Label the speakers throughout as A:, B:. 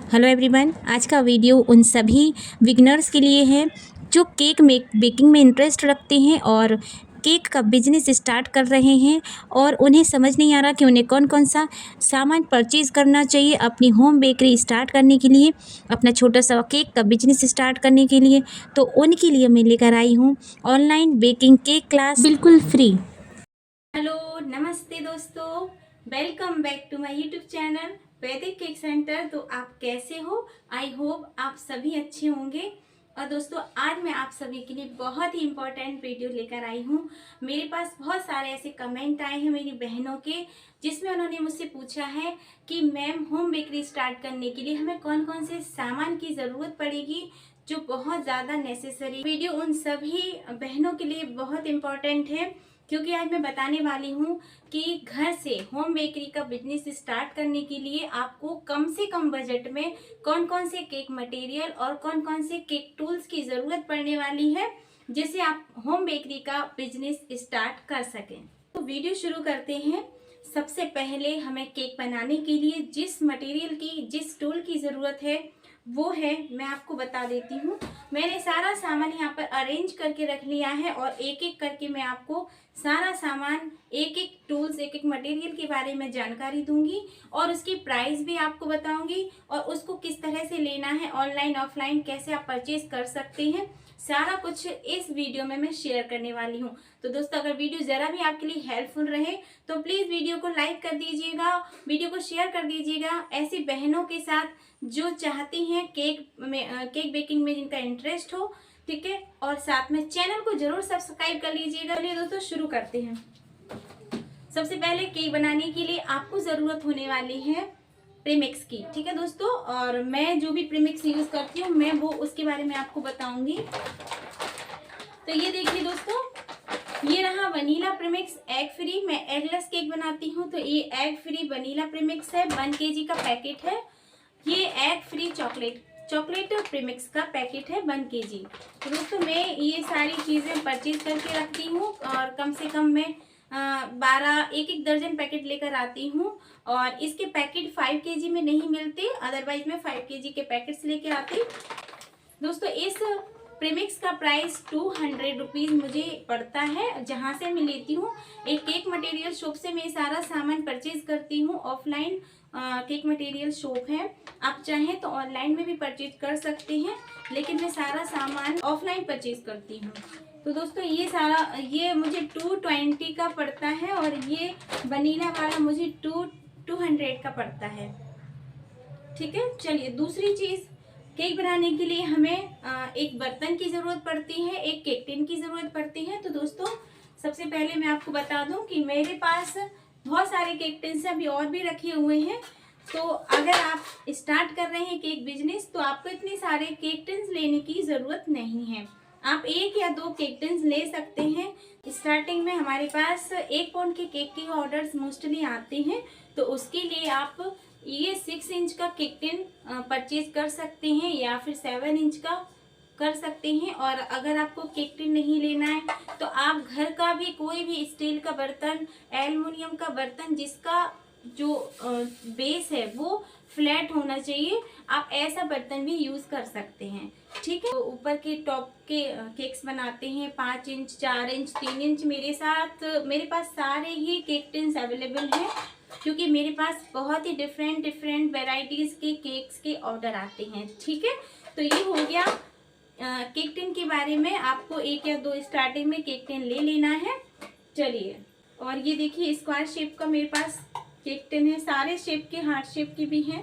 A: Hello everyone, आज का video उन सभी बिगिनर्स के लिए है जो केक बेकिंग में इंटरेस्ट रखते हैं और केक का बिजनेस स्टार्ट कर रहे हैं और उन्हें समझ नहीं आ रहा कि उन्हें कौन कौन सा सामान परचेज़ करना चाहिए अपनी होम बेकरी स्टार्ट करने के लिए, अपना छोटा सा केक का बिजनेस स्टार्ट करने के लिए। तो उनके लिए मैं लेकर आई हूँ ऑनलाइन बेकिंग केक क्लास बिल्कुल फ्री।
B: हेलो नमस्ते दोस्तों, welcome back to my YouTube channel Vaidik cake centre. तो आप कैसे हो? आई होप आप सभी अच्छे होंगे। और दोस्तों, आज मैं आप सभी के लिए बहुत ही इम्पोर्टेंट वीडियो लेकर आई हूँ। मेरे पास बहुत सारे ऐसे कमेंट आए हैं मेरी बहनों के, जिसमें उन्होंने मुझसे पूछा है कि मैम, होम बेकरी स्टार्ट करने के लिए हमें कौन कौन से सामान की ज़रूरत पड़ेगी, जो बहुत ज़्यादा नेसेसरी। वीडियो उन सभी बहनों के लिए बहुत इम्पोर्टेंट है, क्योंकि आज मैं बताने वाली हूँ कि घर से होम बेकरी का बिजनेस स्टार्ट करने के लिए आपको कम से कम बजट में कौन कौन से केक मटेरियल और कौन कौन से केक टूल्स की ज़रूरत पड़ने वाली है, जिससे आप होम बेकरी का बिजनेस स्टार्ट कर सकें। तो वीडियो शुरू करते हैं। सबसे पहले हमें केक बनाने के लिए जिस मटेरियल की, जिस टूल की ज़रूरत है वो है, मैं आपको बता देती हूँ। मैंने सारा सामान यहाँ पर अरेंज करके रख लिया है और एक एक करके मैं आपको सारा सामान, एक एक टूल्स, एक एक मटेरियल के बारे में जानकारी दूंगी और उसकी प्राइस भी आपको बताऊंगी और उसको किस तरह से लेना है, ऑनलाइन ऑफलाइन कैसे आप परचेज कर सकते हैं, सारा कुछ इस वीडियो में मैं शेयर करने वाली हूँ। तो दोस्तों, अगर वीडियो ज़रा भी आपके लिए हेल्पफुल रहे तो प्लीज़ वीडियो को लाइक कर दीजिएगा, वीडियो को शेयर कर दीजिएगा ऐसी बहनों के साथ जो चाहती हैं केक बेकिंग में जिनका इंटरेस्ट हो, ठीक है। और साथ में चैनल को जरूर सब्सक्राइब कर लीजिएगा। चलिए दोस्तों, शुरू करते हैं। सबसे पहले केक बनाने के लिए आपको ज़रूरत होने वाली है प्रीमिक्स की, ठीक है दोस्तों। और मैं जो भी प्रीमिक्स यूज़ करती हूँ मैं वो उसके बारे में आपको बताऊंगी। तो ये देखिए दोस्तों, ये रहा वनीला प्रीमिक्स एग फ्री। मैं एगलेस केक बनाती हूँ, तो ये एग फ्री वनीला प्रीमिक्स है, 1 kg का पैकेट है। ये एग फ्री चॉकलेट प्रीमिक्स का पैकेट है, 1 kg। तो दोस्तों, मैं ये सारी चीज़ें परचेज करके रखती हूँ और कम से कम मैं 1 दर्जन पैकेट लेकर आती हूँ। और इसके पैकेट 5 kg में नहीं मिलते, अदरवाइज मैं 5 kg के पैकेट्स लेके आती। दोस्तों, इस प्रीमिक्स का प्राइस 200 रुपीज़ मुझे पड़ता है, जहाँ से मैं लेती हूँ। एक केक मटेरियल शॉप से मैं सारा सामान परचेज करती हूँ। ऑफलाइन केक मटेरियल शॉप है, आप चाहें तो ऑनलाइन में भी परचेज कर सकते हैं, लेकिन मैं सारा सामान ऑफलाइन परचेज करती हूँ। तो दोस्तों, ये मुझे 220 का पड़ता है और ये वनीला वाला मुझे 200 का पड़ता है, ठीक है। चलिए, दूसरी चीज़, केक बनाने के लिए हमें एक बर्तन की ज़रूरत पड़ती है, एक केक टिन की ज़रूरत पड़ती है। तो दोस्तों, सबसे पहले मैं आपको बता दूं कि मेरे पास बहुत सारे केक टिन्स अभी और भी रखे हुए हैं। तो अगर आप स्टार्ट कर रहे हैं केक बिजनेस, तो आपको इतने सारे केक टिन्स लेने की ज़रूरत नहीं है। आप 1 या 2 केक टिन्स ले सकते हैं। स्टार्टिंग में हमारे पास 1 पाउंड के केक के ऑर्डर्स मोस्टली आते हैं, तो उसके लिए आप ये 6 इंच का केक टिन परचेज कर सकते हैं या फिर 7 इंच का कर सकते हैं। और अगर आपको केक टिन नहीं लेना है तो आप घर का भी कोई भी स्टील का बर्तन, एल्युमिनियम का बर्तन जिसका जो बेस है वो फ्लैट होना चाहिए, आप ऐसा बर्तन भी यूज़ कर सकते हैं, ठीक है। तो ऊपर के टॉप के केक्स बनाते हैं 5 इंच, 4 इंच, 3 इंच। मेरे पास सारे ही केक टिन्स अवेलेबल हैं, क्योंकि मेरे पास बहुत ही डिफरेंट वेराइटीज़ के केक्स के ऑर्डर आते हैं, ठीक है। तो ये हो गया केक टिन के बारे में। आपको 1 या 2 स्टार्टिंग में केक टिन ले लेना है। चलिए, और ये देखिए स्क्वायर शेप का मेरे पास केक टिन है, सारे शेप के, हार्ट शेप के भी हैं।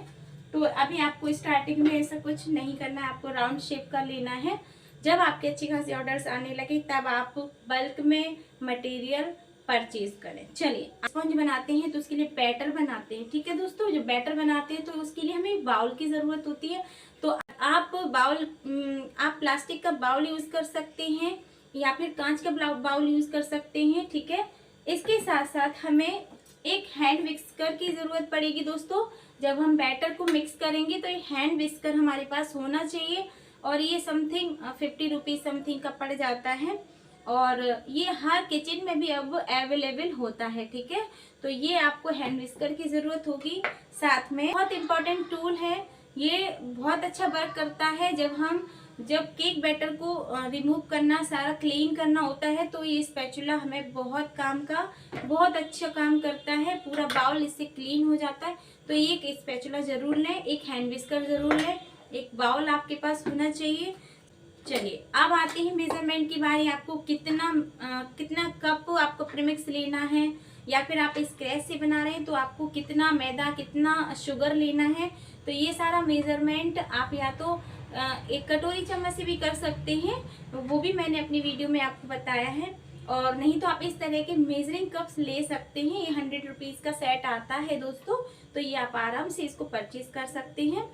B: तो अभी आपको स्टार्टिंग में ऐसा कुछ नहीं करना है, आपको राउंड शेप का लेना है। जब आपके अच्छी खासी ऑर्डर्स आने लगे तब आप बल्क में मटेरियल परचेज करें। चलिए, स्पंज बनाते हैं तो उसके लिए बैटर बनाते हैं, ठीक है दोस्तों। जो बैटर बनाते हैं तो उसके लिए हमें बाउल की ज़रूरत होती है। तो आप प्लास्टिक का बाउल यूज़ कर सकते हैं या फिर कांच का बाउल यूज़ कर सकते हैं, ठीक है। इसके साथ साथ हमें एक हैंड विस्कर की ज़रूरत पड़ेगी दोस्तों। जब हम बैटर को मिक्स करेंगे तो एक हैंड विस्कर हमारे पास होना चाहिए, और ये समथिंग 50 रुपीज़ समथिंग का पड़ जाता है, और ये हर किचन में भी अब अवेलेबल होता है, ठीक है। तो ये आपको हैंड विस्कर की ज़रूरत होगी। साथ में बहुत इम्पॉर्टेंट टूल है ये बहुत अच्छा वर्क करता है। जब केक बैटर को रिमूव करना, सारा क्लीन करना होता है तो ये स्पैचुला हमें बहुत अच्छा काम करता है। पूरा बाउल इससे क्लीन हो जाता है। तो ये एक स्पैचुला ज़रूर लें, एक हैंड विस्कर ज़रूर लें, एक बाउल आपके पास होना चाहिए। चलिए अब आते हैं मेजरमेंट की बारी। आपको कितना कप आपको प्रीमिक्स लेना है, या फिर आप स्क्रैच से बना रहे हैं तो आपको कितना मैदा, कितना शुगर लेना है। तो ये सारा मेजरमेंट आप या तो एक कटोरी चम्मच से भी कर सकते हैं, वो भी मैंने अपनी वीडियो में आपको बताया है। और नहीं तो आप इस तरह के मेजरिंग कप्स ले सकते हैं। ये 100 रुपीज़ का सेट आता है दोस्तों, तो ये आप आराम से इसको परचेज कर सकते हैं।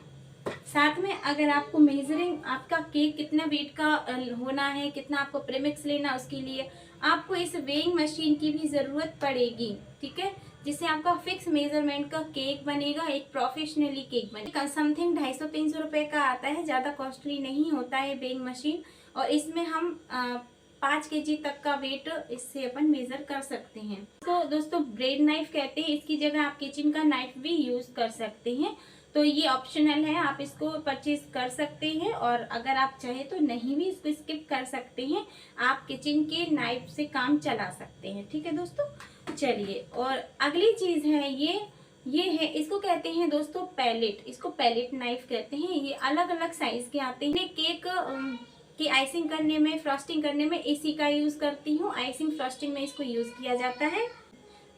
B: साथ में अगर आपको मेजरिंग आपका केक कितना वेट का होना है, कितना आपको प्रीमिक्स लेना, उसके लिए आपको इस वेइंग मशीन की भी ज़रूरत पड़ेगी, ठीक है, जिससे आपका फिक्स मेजरमेंट का केक बनेगा, एक प्रोफेशनली केक बनेगा। समथिंग 250-300 रुपये का आता है, ज़्यादा कॉस्टली नहीं होता है वेइंग मशीन। और इसमें हम 5 kg तक का वेट इससे अपन मेज़र कर सकते हैं। तो दोस्तों ब्रेड नाइफ कहते हैं, इसकी जगह आप किचन का नाइफ भी यूज़ कर सकते हैं। तो ये ऑप्शनल है, आप इसको परचेज कर सकते हैं, और अगर आप चाहे तो नहीं भी इसको स्किप कर सकते हैं। आप किचन के नाइफ से काम चला सकते हैं, ठीक है दोस्तों। चलिए, और अगली चीज़ है ये है, इसको कहते हैं दोस्तों पैलेट। इसको पैलेट नाइफ कहते हैं। ये अलग अलग साइज़ के आते हैं। केक की आइसिंग करने में, फ्रॉस्टिंग करने में इसी का यूज़ करती हूँ। आइसिंग फ्रॉस्टिंग में इसको यूज़ किया जाता है।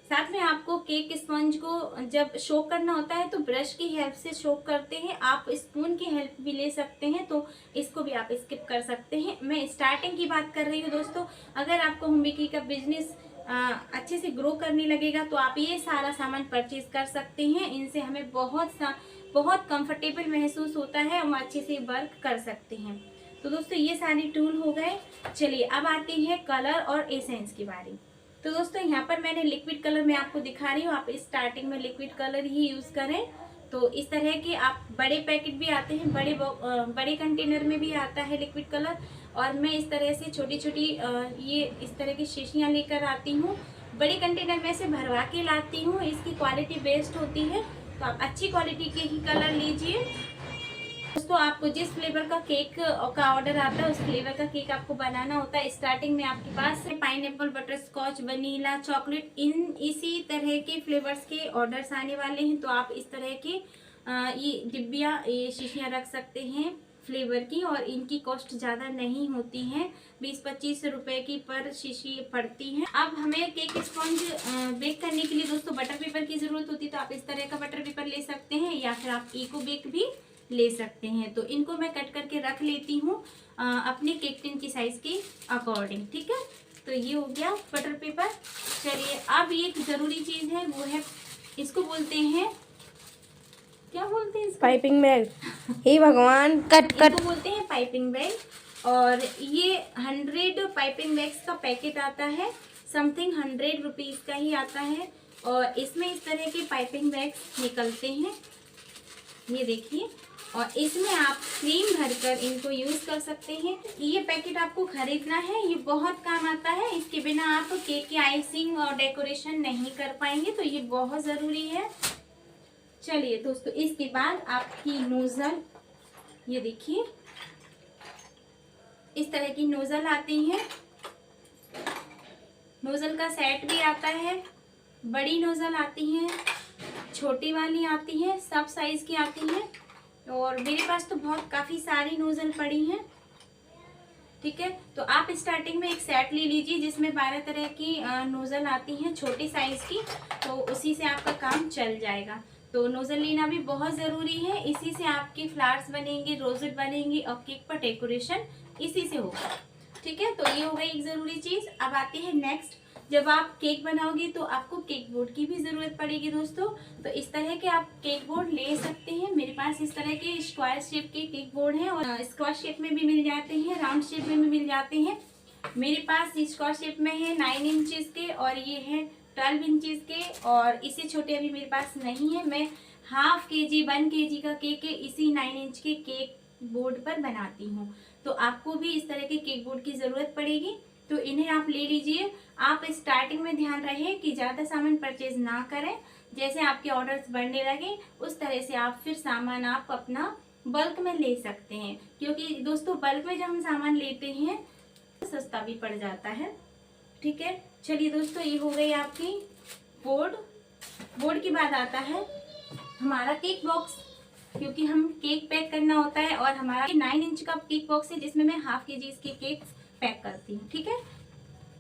B: साथ में आपको केक स्पंज को जब शोक करना होता है तो ब्रश की हेल्प से शोक करते हैं। आप स्पून की हेल्प भी ले सकते हैं, तो इसको भी आप स्किप कर सकते हैं। मैं स्टार्टिंग की बात कर रही हूँ दोस्तों। अगर आपको होम बेकिंग का बिजनेस अच्छे से ग्रो करने लगेगा तो आप ये सारा सामान परचेज कर सकते हैं। इनसे हमें बहुत कंफर्टेबल महसूस होता है, हम अच्छे से वर्क कर सकते हैं। तो दोस्तों ये सारे टूल हो गए। चलिए अब आते हैं कलर और एसेंस की बारी। तो दोस्तों यहाँ पर मैंने लिक्विड कलर में आपको दिखा रही हूँ, आप स्टार्टिंग में लिक्विड कलर ही यूज़ करें। तो इस तरह के आप बड़े पैकेट भी आते हैं, बड़े कंटेनर में भी आता है लिक्विड कलर। और मैं इस तरह से छोटी छोटी ये इस तरह की शीशियाँ लेकर आती हूँ। बड़े कंटेनर में से भरवा के लाती हूँ, इसकी क्वालिटी बेस्ट होती है। तो आप अच्छी क्वालिटी के ही कलर लीजिए। दोस्तों आपको जिस फ्लेवर का केक का ऑर्डर आता है उस फ्लेवर का केक आपको बनाना होता है। स्टार्टिंग में आपके पास pineapple, butterscotch, vanilla, chocolate, इसी तरह के फ्लेवर्स के ऑर्डर्स आने वाले हैं। तो आप इस तरह के ये डिब्बियाँ, ये शीशियाँ रख सकते हैं फ्लेवर की, और इनकी कॉस्ट ज़्यादा नहीं होती है, 20-25 रुपए की पर शीशी पड़ती है। अब हमें केक स्पॉन्ज बेक करने के लिए दोस्तों बटर पेपर की ज़रूरत होती है। तो आप इस तरह का बटर पेपर ले सकते हैं, या फिर आप इको बेक भी ले सकते हैं। तो इनको मैं कट करके रख लेती हूँ अपने केक टिन की साइज़ के अकॉर्डिंग, ठीक है। तो ये हो गया बटर पेपर। चलिए अब ये एक ज़रूरी चीज़ है, वो है, इसको बोलते हैं, क्या बोलते हैं इसको?
C: Piping bag. हे भगवान,
B: इसको बोलते हैं पाइपिंग बैग। और ये 100 पाइपिंग बैग्स का पैकेट आता है, समथिंग 100 रुपीज़ का ही आता है। और इसमें इस तरह के पाइपिंग बैग्स निकलते हैं, ये देखिए। और इसमें आप क्रीम भरकर इनको यूज़ कर सकते हैं। ये पैकेट आपको खरीदना है, ये बहुत काम आता है। इसके बिना आप केक की आइसिंग और डेकोरेशन नहीं कर पाएंगे, तो ये बहुत ज़रूरी है। चलिए दोस्तों, इसके बाद आपकी नोज़ल, ये देखिए इस तरह की नोज़ल आती है। नोज़ल का सेट भी आता है, बड़ी नोज़ल आती है, छोटी वाली आती है, सब साइज़ की आती है। और मेरे पास तो काफ़ी सारी नोज़ल पड़ी हैं, ठीक है। तो आप स्टार्टिंग में एक सेट ले लीजिए जिसमें 12 तरह की नोज़ल आती हैं, छोटी साइज़ की। तो उसी से आपका काम चल जाएगा। तो नोज़ल लेना भी बहुत ज़रूरी है, इसी से आपके फ्लावर्स बनेंगे, रोजेट बनेंगे, और केक पर डेकोरेशन इसी से होगा, ठीक है। तो ये हो गई एक ज़रूरी चीज़। अब आते हैं नेक्स्ट, जब आप केक बनाओगे तो आपको केक बोर्ड की भी ज़रूरत पड़ेगी दोस्तों। तो इस तरह के आप केक बोर्ड ले सकते हैं। मेरे पास इस तरह के स्क्वायर शेप के केक बोर्ड हैं, और स्क्वायर शेप में भी मिल जाते हैं, राउंड शेप में भी मिल जाते हैं। मेरे पास स्क्वायर शेप में है 9 इंचेस के, और ये है 12 इंचेस के, और इससे छोटे अभी मेरे पास नहीं है। मैं ½ kg 1 kg का केक इसी 9 इंच के केक बोर्ड पर बनाती हूँ। तो आपको भी इस तरह के केक बोर्ड की ज़रूरत पड़ेगी, तो इन्हें आप ले लीजिए। आप स्टार्टिंग में ध्यान रहे कि ज़्यादा सामान परचेज ना करें, जैसे आपके ऑर्डर्स बढ़ने लगे उस तरह से आप फिर सामान आप अपना बल्क में ले सकते हैं, क्योंकि दोस्तों बल्क में जब हम सामान लेते हैं तो सस्ता भी पड़ जाता है। ठीक है, चलिए दोस्तों, ये हो गई आपकी बोर्ड के बाद आता है हमारा केक बॉक्स, क्योंकि हम केक पैक करना होता है और हमारा 9 इंच का केक बॉक्स है जिसमें मैं ½ kg के केक पैक करती हूँ। ठीक है,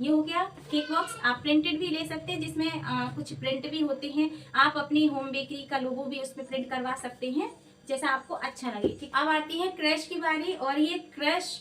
B: ये हो गया केक बॉक्स। आप प्रिंटेड भी ले सकते हैं जिसमें कुछ प्रिंट भी होते हैं, आप अपनी होम बेकरी का लोगो भी उसमें प्रिंट करवा सकते हैं जैसा आपको अच्छा लगे। ठीक, अब आती है क्रश की बारी, और ये क्रश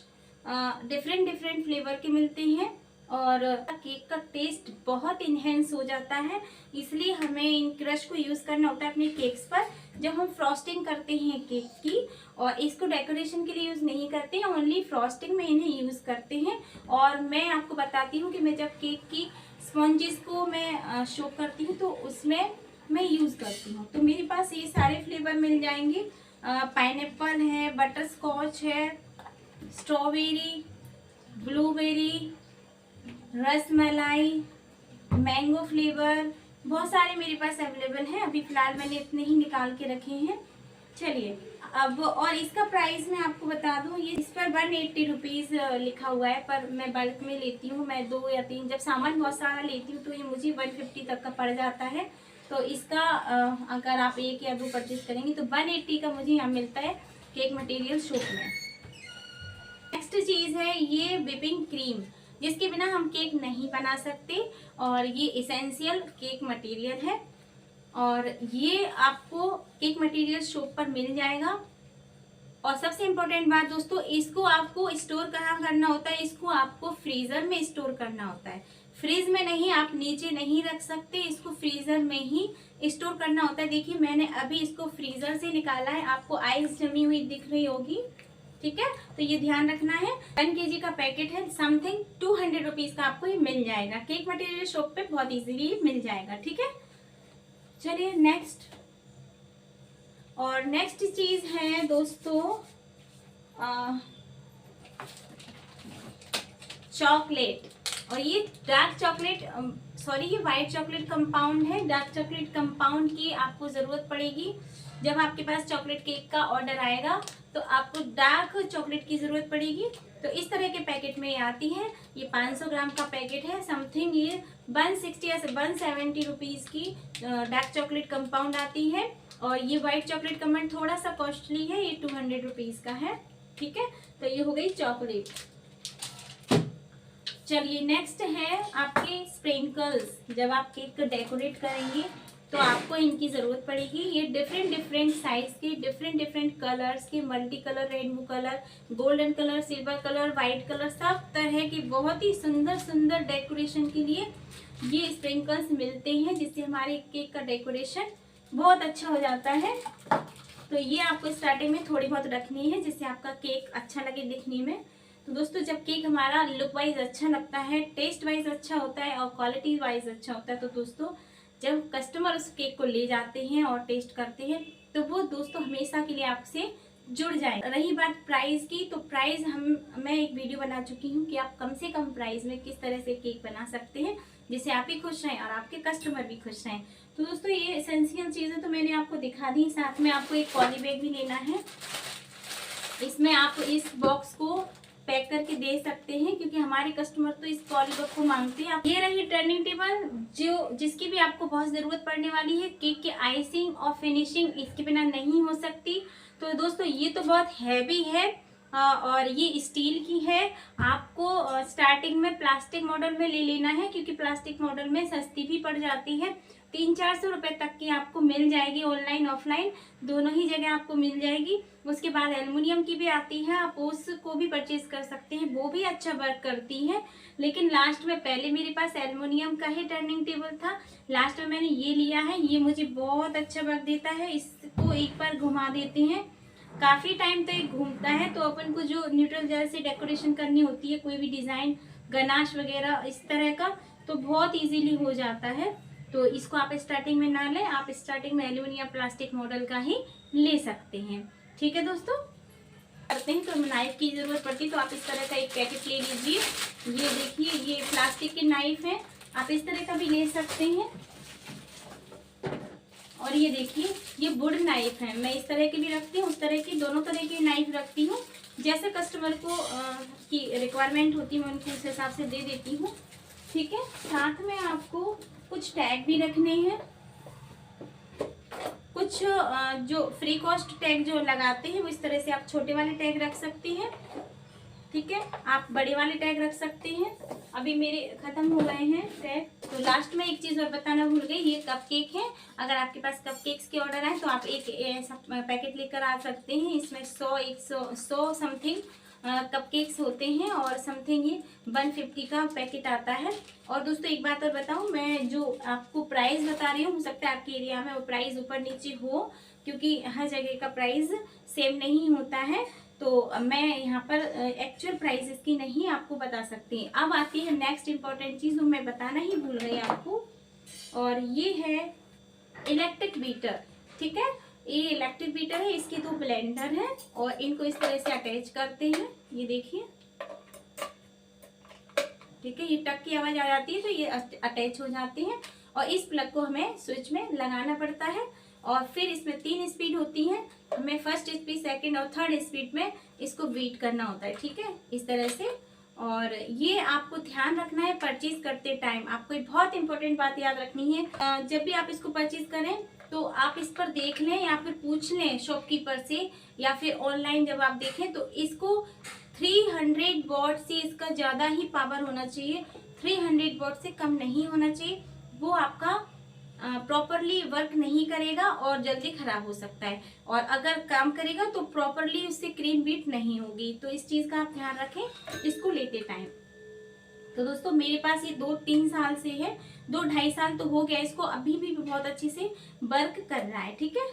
B: डिफरेंट फ्लेवर के मिलते हैं और केक का टेस्ट बहुत इन्हेंस हो जाता है, इसलिए हमें इन क्रश को यूज़ करना होता है अपने केक्स पर जब हम फ्रॉस्टिंग करते हैं केक की। और इसको डेकोरेशन के लिए यूज़ नहीं करते हैं, ओनली फ्रॉस्टिंग में इन्हें यूज़ करते हैं। और मैं आपको बताती हूँ कि मैं जब केक की स्पॉन्जेस को मैं शो करती हूँ तो उसमें मैं यूज़ करती हूँ। तो मेरे पास ये सारे फ्लेवर मिल जाएंगे, पाइनएप्पल है, बटर स्कॉच है, strawberry, blueberry, rasmalai, mango flavour, बहुत सारे मेरे पास अवेलेबल हैं। अभी फ़िलहाल मैंने इतने ही निकाल के रखे हैं। चलिए अब, और इसका प्राइस मैं आपको बता दूं, ये इस पर 180 रुपीज़ लिखा हुआ है, पर मैं बल्क में लेती हूँ, मैं 2 या 3 जब सामान बहुत सारा लेती हूँ तो ये मुझे 150 तक का पड़ जाता है। तो इसका अगर आप 1 या 2 परचेज करेंगे तो 180 का मुझे यहाँ मिलता है केक मटेरियल शॉप में। नेक्स्ट चीज़ है ये व्हिपिंग क्रीम, जिसके बिना हम केक नहीं बना सकते, और ये एसेंशियल केक मटेरियल है और ये आपको केक मटेरियल शॉप पर मिल जाएगा। और सबसे इम्पोर्टेंट बात दोस्तों, इसको आपको स्टोर कहाँ करना होता है, इसको आपको फ्रीज़र में स्टोर करना होता है, फ्रिज में नहीं, आप नीचे नहीं रख सकते, इसको फ्रीज़र में ही स्टोर करना होता है। देखिए मैंने अभी इसको फ्रीज़र से निकाला है, आपको आइस जमी हुई दिख रही होगी। ठीक है, तो ये ध्यान रखना है। 1 kg का पैकेट है, समथिंग 200 रुपीज़ का आपको ये मिल जाएगा, केक मटेरियल शॉप पे बहुत इजीली मिल जाएगा। ठीक है, चलिए नेक्स्ट, और नेक्स्ट चीज़ है दोस्तों चॉकलेट, और ये डार्क चॉकलेट, सॉरी ये वाइट चॉकलेट कंपाउंड है। डार्क चॉकलेट कंपाउंड की आपको ज़रूरत पड़ेगी जब आपके पास चॉकलेट केक का ऑर्डर आएगा, तो आपको डार्क चॉकलेट की ज़रूरत पड़ेगी। तो इस तरह के पैकेट में ये आती है, ये 500 ग्राम का पैकेट है, समथिंग ये 160 या 170 रुपीज़ की डार्क चॉकलेट कंपाउंड आती है। और ये वाइट चॉकलेट कंपाउंड थोड़ा सा कॉस्टली है, ये 200 रुपीज़ का है। ठीक है, तो ये हो गई चॉकलेट। चलिए नेक्स्ट है आपके स्प्रिंकल्स, जब आप केक को डेकोरेट करेंगे तो आपको इनकी ज़रूरत पड़ेगी। ये डिफरेंट साइज़ के, डिफरेंट कलर्स के, multi colour, rainbow colour, golden colour, silver colour, white colour, सब तरह की बहुत ही सुंदर डेकोरेशन के लिए ये स्प्रिंकल्स मिलते हैं, जिससे हमारे केक का डेकोरेशन बहुत अच्छा हो जाता है। तो ये आपको स्टार्टिंग में थोड़ी बहुत रखनी है जिससे आपका केक अच्छा लगे दिखने में। तो दोस्तों जब केक हमारा लुक वाइज अच्छा लगता है, टेस्ट वाइज अच्छा होता है और क्वालिटी वाइज अच्छा होता है, तो दोस्तों जब कस्टमर उस केक को ले जाते हैं और टेस्ट करते हैं तो वो दोस्तों हमेशा के लिए आपसे जुड़ जाए। रही बात प्राइस की, तो प्राइस मैं एक वीडियो बना चुकी हूँ कि आप कम से कम प्राइस में किस तरह से केक बना सकते हैं जिससे आप भी खुश रहें और आपके कस्टमर भी खुश रहें। तो दोस्तों ये एसेंशियल चीज़ें तो मैंने आपको दिखा दी, साथ में आपको एक पॉली बैग भी लेना है। इसमें आप इस बॉक्स को पैक करके दे सकते हैं क्योंकि हमारे कस्टमर तो इस पॉली बैग को मांगते हैं। ये रही टर्निंग टेबल जिसकी भी आपको बहुत ज़रूरत पड़ने वाली है। केक के आइसिंग और फिनिशिंग इसके बिना नहीं हो सकती। तो दोस्तों ये तो बहुत हैवी है और ये स्टील की है। आपको स्टार्टिंग में प्लास्टिक मॉडल में ले लेना है क्योंकि प्लास्टिक मॉडल में सस्ती भी पड़ जाती है। 300-400 रुपये तक की आपको मिल जाएगी, ऑनलाइन ऑफलाइन दोनों ही जगह आपको मिल जाएगी। उसके बाद एल्युमिनियम की भी आती है, आप उसको भी परचेज कर सकते हैं, वो भी अच्छा वर्क करती है। लेकिन लास्ट में पहले मेरे पास एल्युमिनियम का ही टर्निंग टेबल था, लास्ट में मैंने ये लिया है। ये मुझे बहुत अच्छा वर्क देता है। इसको एक बार घुमा देते हैं, काफ़ी टाइम तक घूमता है। तो अपन को जो न्यूट्रल जेल से डेकोरेशन करनी होती है, कोई भी डिज़ाइन, गनाश वगैरह इस तरह का, तो बहुत इजीली हो जाता है। तो इसको आप स्टार्टिंग में ना लें, आप स्टार्टिंग में एल्युमिनियम प्लास्टिक मॉडल का ही ले सकते हैं। ठीक है दोस्तों, करते हैं तो नाइफ की ज़रूरत पड़ती है, तो आप इस तरह का एक पैकेट ले लीजिए। ये देखिए, ये प्लास्टिक के नाइफ है, आप इस तरह का भी ले सकते हैं। और ये देखिए ये वुड नाइफ है। मैं इस तरह की भी रखती हूँ, उस तरह की, दोनों तरह की नाइफ रखती हूँ। जैसे कस्टमर को की रिक्वायरमेंट होती है मैं उनको उस हिसाब से दे देती हूँ। ठीक है, साथ में आपको कुछ टैग भी रखने हैं, कुछ जो फ्री कॉस्ट टैग जो लगाते हैं वो इस तरह से आप छोटे वाले टैग रख सकते हैं। ठीक है, आप बड़े वाले टैग रख सकते हैं। अभी मेरे खत्म हो गए हैं टैग। तो लास्ट में एक चीज़ और बताना भूल गई, ये कपकेक है। अगर आपके पास कपकेक्स के ऑर्डर आए तो आप एक पैकेट लेकर आ सकते हैं। इसमें 100 समथिंग कपकेक्स होते हैं और समथिंग ये 150 का पैकेट आता है। और दोस्तों एक बात और बताऊं, मैं जो आपको प्राइस बता रही हूँ, हो सकता है आपके एरिया में वो प्राइस ऊपर नीचे हो, क्योंकि हर जगह का प्राइस सेम नहीं होता है। तो मैं यहाँ पर एक्चुअल प्राइस इसकी नहीं आपको बता सकती। अब आती है नेक्स्ट इम्पॉर्टेंट चीज़, वो मैं बताना ही भूल गई आपको, और ये है इलेक्ट्रिक बीटर। ठीक है, ये इलेक्ट्रिक बीटर है, इसके 2 ब्लेंडर हैं और इनको इस तरह से अटैच करते हैं। ये देखिए, ठीक है, ये टक की आवाज़ आ जाती है तो ये अटैच हो जाते हैं। और इस प्लग को हमें स्विच में लगाना पड़ता है। और फिर इसमें 3 स्पीड होती हैं, हमें फर्स्ट स्पीड, सेकंड और थर्ड स्पीड में इसको बीट करना होता है। ठीक है, इस तरह से। और ये आपको ध्यान रखना है परचेज करते टाइम, आपको एक बहुत इंपॉर्टेंट बात याद रखनी है। जब भी आप इसको परचेज करें तो आप इस पर देख लें या फिर पूछ लें शॉपकीपर से, या फिर ऑनलाइन जब आप देखें तो इसको 300 वॉट से इसका ज़्यादा ही पावर होना चाहिए, 300 वॉट से कम नहीं होना चाहिए। वो आपका प्रॉपरली वर्क नहीं करेगा और जल्दी खराब हो सकता है। और अगर काम करेगा तो प्रॉपरली उससे क्रीम बीट नहीं होगी। तो इस चीज़ का आप ध्यान रखें इसको लेते टाइम। तो दोस्तों मेरे पास ये 2-3 साल से है, 2-2.5 साल तो हो गया इसको, अभी भी बहुत अच्छे से वर्क कर रहा है। ठीक है,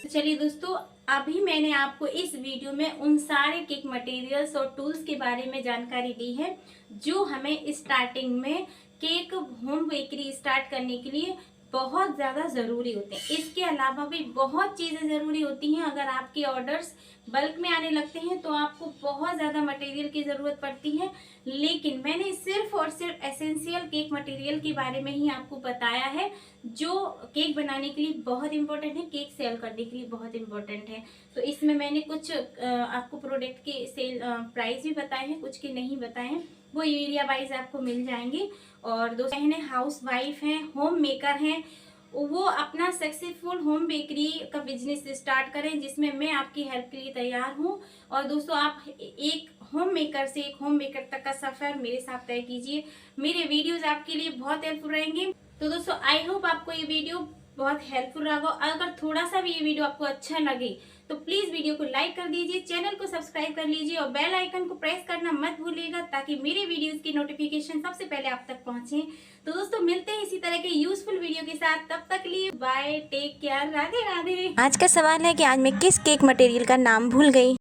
B: तो चलिए दोस्तों, अभी मैंने आपको इस वीडियो में उन सारे केक मटेरियल्स और टूल्स के बारे में जानकारी दी है जो हमें स्टार्टिंग में केक होम बेकरी स्टार्ट करने के लिए बहुत ज़्यादा ज़रूरी होते हैं। इसके अलावा भी बहुत चीज़ें ज़रूरी होती हैं। अगर आपके ऑर्डर्स बल्क में आने लगते हैं तो आपको बहुत ज़्यादा मटेरियल की ज़रूरत पड़ती है, लेकिन मैंने सिर्फ और सिर्फ एसेंशियल केक मटेरियल के बारे में ही आपको बताया है जो केक बनाने के लिए बहुत इंपॉर्टेंट है, केक सेल करने के लिए बहुत इंपॉर्टेंट है। तो इसमें मैंने कुछ आपको प्रोडक्ट के सेल प्राइस भी बताए हैं, कुछ के नहीं बताए हैं, वो एरिया वाइज आपको मिल जाएंगे। और दोस्तों बहनें हाउस वाइफ हैं, होम मेकर हैं, वो अपना सक्सेसफुल होम बेकरी का बिजनेस स्टार्ट करें, जिसमें मैं आपकी हेल्प के लिए तैयार हूं। और दोस्तों आप एक होम मेकर से एक होम मेकर तक का सफ़र मेरे साथ तय कीजिए। मेरे वीडियोस आपके लिए बहुत हेल्पफुल रहेंगे। तो दोस्तों आई होप आपको ये वीडियो बहुत हेल्पफुल रहा। अगर थोड़ा सा भी ये वीडियो आपको अच्छा लगे तो प्लीज़ वीडियो को लाइक कर दीजिए, चैनल को सब्सक्राइब कर लीजिए और बेल आइकन को प्रेस करना मत भूलिएगा, ताकि मेरे वीडियोस की नोटिफिकेशन सबसे पहले आप तक पहुंचे। तो दोस्तों मिलते हैं इसी तरह के यूजफुल वीडियो के साथ, तब तक लिए bye, take care, Radhe Radhe.
A: आज का सवाल है कि आज मैं किस केक मटेरियल का नाम भूल गई।